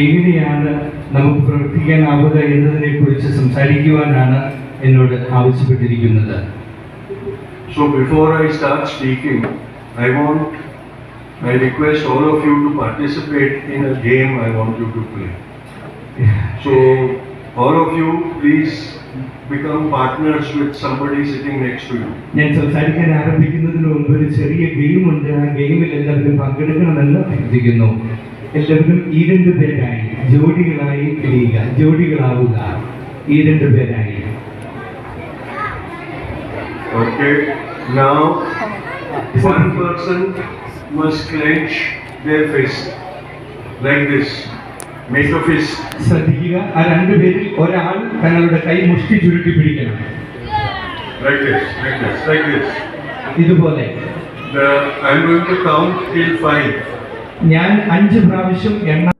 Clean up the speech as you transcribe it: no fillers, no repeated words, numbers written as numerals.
എങ്ങനെയാണ് നമുക്ക് പ്രവർത്തിക്കാനാവുക എന്നതിനെക്കുറിച്ച് സംസാരിക്കുവാനാണ് എന്നോട് ആവശ്യപ്പെട്ടിരിക്കുന്നത്. So before I start speaking, I request all of you to participate in a game I want you to play. So all of you please become partners with somebody sitting next to you. ഞാൻ സംസാരിക്കാൻ ആരംഭിക്കുന്നതിന് മുമ്പ് ഒരു ചെറിയ ഗെയിമുണ്ട്. ആ ഗെയിമിൽ എല്ലാവരും പങ്കെടുക്കണമെന്ന് അഭ്യർത്ഥിക്കുന്നു. എല്ലാവരും ഈ 2 പേരായി ജോഡികളായി തിരിയുക, ജോഡികളാവുക, ഈ 2 പേരായി. Okay, now one person must clench their fist like this. Make a fist. ശ്രദ്ധിക്കുക, ആ 2 പേരിൽ ഒരാൾ തങ്ങളുടെ കൈ മുഷ്ടി ചുരുട്ടി പിടിക്കണം. Like this, like this, like this. ഇതുപോലെ. I'm going to count till 5. ഞാൻ 5 പ്രാവശ്യം എണ്ണ